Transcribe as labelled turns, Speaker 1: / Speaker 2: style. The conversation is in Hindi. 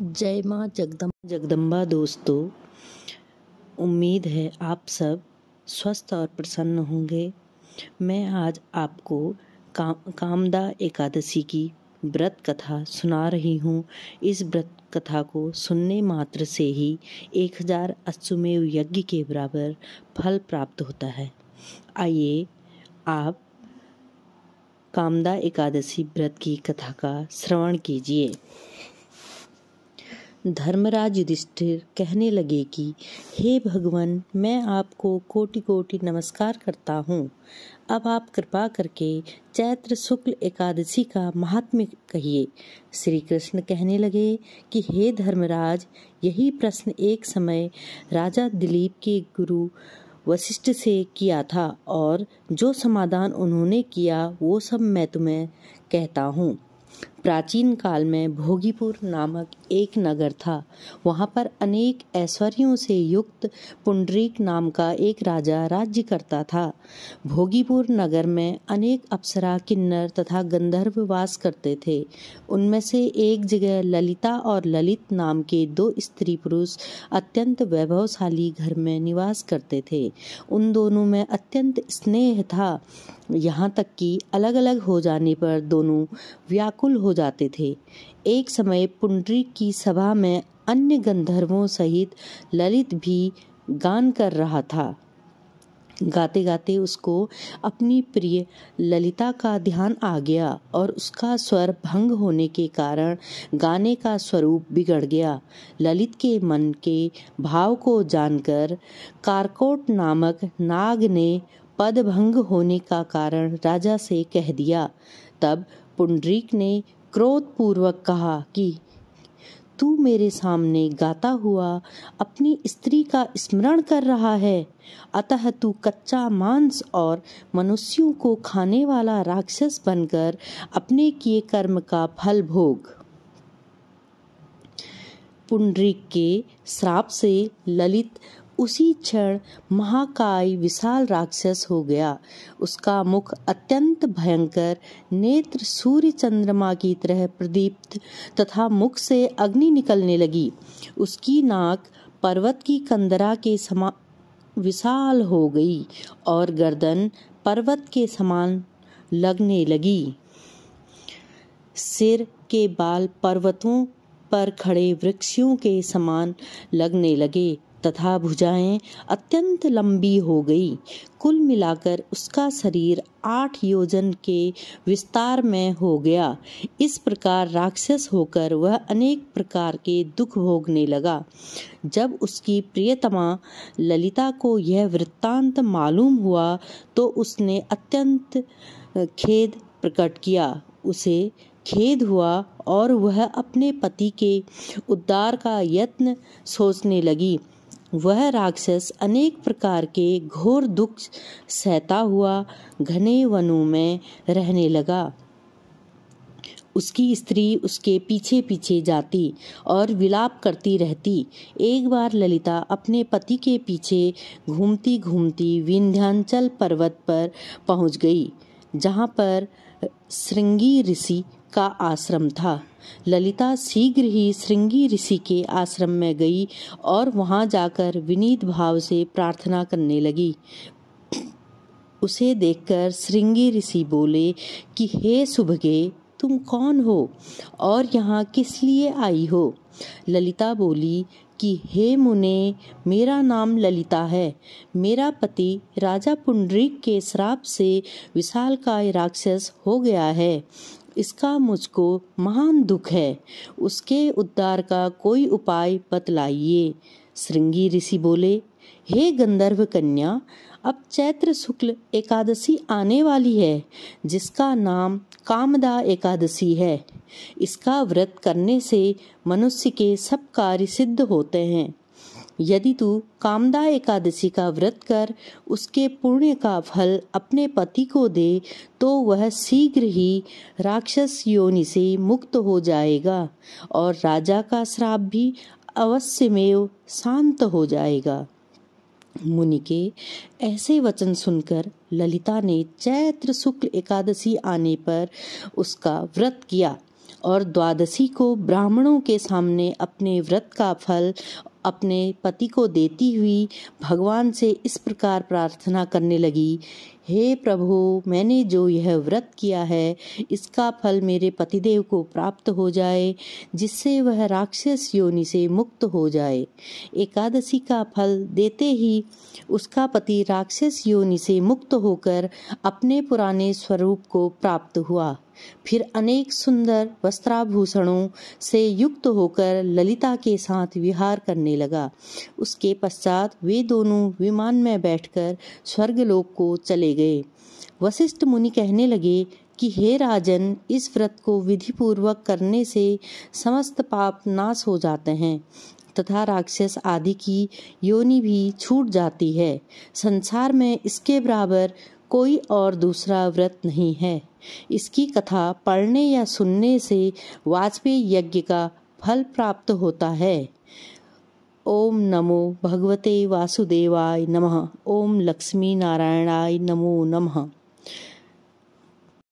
Speaker 1: जय माँ जगदम्बा दोस्तों, उम्मीद है आप सब स्वस्थ और प्रसन्न होंगे। मैं आज आपको कामदा एकादशी की व्रत कथा सुना रही हूँ। इस व्रत कथा को सुनने मात्र से ही 1000 अश्वमेध यज्ञ के बराबर फल प्राप्त होता है। आइए आप कामदा एकादशी व्रत की कथा का श्रवण कीजिए। धर्मराज युधिष्ठिर कहने लगे कि हे भगवान, मैं आपको कोटि कोटि नमस्कार करता हूँ। अब आप कृपा करके चैत्र शुक्ल एकादशी का महात्म्य कहिए। श्री कृष्ण कहने लगे कि हे धर्मराज, यही प्रश्न एक समय राजा दिलीप के गुरु वशिष्ठ से किया था और जो समाधान उन्होंने किया वो सब मैं तुम्हें कहता हूँ। प्राचीन काल में भोगीपुर नामक एक नगर था। वहाँ पर अनेक ऐश्वर्यों से युक्त पुंडरीक नाम का एक राजा राज्य करता था। भोगीपुर नगर में अनेक अप्सरा, किन्नर तथा गंधर्व वास करते थे। उनमें से एक जगह ललिता और ललित नाम के 2 स्त्री पुरुष अत्यंत वैभवशाली घर में निवास करते थे। उन दोनों में अत्यंत स्नेह था, यहाँ तक कि अलग अलग हो जाने पर दोनों व्याकुल हो जाते थे। एक समय पुंडरीक की सभा में अन्य गंधर्वों सहित ललित भी गान कर रहा था। गाते गाते उसको अपनी प्रिय ललिता का ध्यान आ गया और उसका स्वर भंग होने के कारण गाने का स्वरूप बिगड़ गया। ललित के मन के भाव को जानकर कारकोट नामक नाग ने पद भंग होने का कारण राजा से कह दिया। तब पुंडरीक ने क्रोध पूर्वक कहा कि तू मेरे सामने गाता हुआ अपनी स्त्री का स्मरण कर रहा है, अतः तू कच्चा मांस और मनुष्यों को खाने वाला राक्षस बनकर अपने किए कर्म का फल भोग। पुंडरीक के श्राप से ललित उसी क्षण महाकाय विशाल राक्षस हो गया। उसका मुख अत्यंत भयंकर, नेत्र सूर्य चंद्रमा की तरह प्रदीप्त तथा मुख से अग्नि निकलने लगी। उसकी नाक पर्वत की कंदरा के समान विशाल हो गई और गर्दन पर्वत के समान लगने लगी। सिर के बाल पर्वतों पर खड़े वृक्षों के समान लगने लगे तथा भुजाएं अत्यंत लंबी हो गई। कुल मिलाकर उसका शरीर 8 योजन के विस्तार में हो गया। इस प्रकार राक्षस होकर वह अनेक प्रकार के दुख भोगने लगा। जब उसकी प्रियतमा ललिता को यह वृत्तांत मालूम हुआ तो उसने अत्यंत खेद प्रकट किया। उसे खेद हुआ और वह अपने पति के उद्धार का यत्न सोचने लगी। वह राक्षस अनेक प्रकार के घोर दुख सहता हुआ घने वनों में रहने लगा। उसकी स्त्री उसके पीछे पीछे जाती और विलाप करती रहती। एक बार ललिता अपने पति के पीछे घूमती घूमती विंध्याचल पर्वत पर पहुंच गई, जहां पर श्रृंगी ऋषि का आश्रम था। ललिता शीघ्र ही श्रृंगी ऋषि के आश्रम में गई और वहां जाकर विनीत भाव से प्रार्थना करने लगी। उसे देखकर श्रृंगी ऋषि बोले कि हे सुभगे, तुम कौन हो और यहाँ किस लिए आई हो? ललिता बोली कि हे मुने, मेरा नाम ललिता है। मेरा पति राजा पुंडरीक के श्राप से विशालकाय राक्षस हो गया है। इसका मुझको महान दुख है। उसके उद्धार का कोई उपाय बतलाइए। श्रृंगी ऋषि बोले, हे गंधर्व कन्या, अब चैत्र शुक्ल एकादशी आने वाली है, जिसका नाम कामदा एकादशी है। इसका व्रत करने से मनुष्य के सब कार्य सिद्ध होते हैं। यदि तू कामदा एकादशी का व्रत कर उसके पुण्य का फल अपने पति को दे तो वह शीघ्र ही राक्षस योनि से मुक्त हो जाएगा और राजा का श्राप भी अवश्यमेव शांत हो जाएगा। मुनि के ऐसे वचन सुनकर ललिता ने चैत्र शुक्ल एकादशी आने पर उसका व्रत किया और द्वादशी को ब्राह्मणों के सामने अपने व्रत का फल अपने पति को देती हुई भगवान से इस प्रकार प्रार्थना करने लगी, हे प्रभु, मैंने जो यह व्रत किया है इसका फल मेरे पतिदेव को प्राप्त हो जाए, जिससे वह राक्षस योनि से मुक्त हो जाए। एकादशी का फल देते ही उसका पति राक्षस योनि से मुक्त होकर अपने पुराने स्वरूप को प्राप्त हुआ। फिर अनेक सुंदर वस्त्राभूषणों से युक्त होकर ललिता के साथ विहार करने लगा। उसके पश्चात वे दोनों विमान में बैठकर स्वर्गलोक को चले गए। वशिष्ठ मुनि कहने लगे कि हे राजन, इस व्रत को विधि पूर्वक करने से समस्त पाप नाश हो जाते हैं तथा राक्षस आदि की योनि भी छूट जाती है। संसार में इसके बराबर कोई और दूसरा व्रत नहीं है। इसकी कथा पढ़ने या सुनने से वाजपेयी यज्ञ का फल प्राप्त होता है। ओम नमो भगवते वासुदेवाय नमः। ओम लक्ष्मी नारायणाय नमो नमः।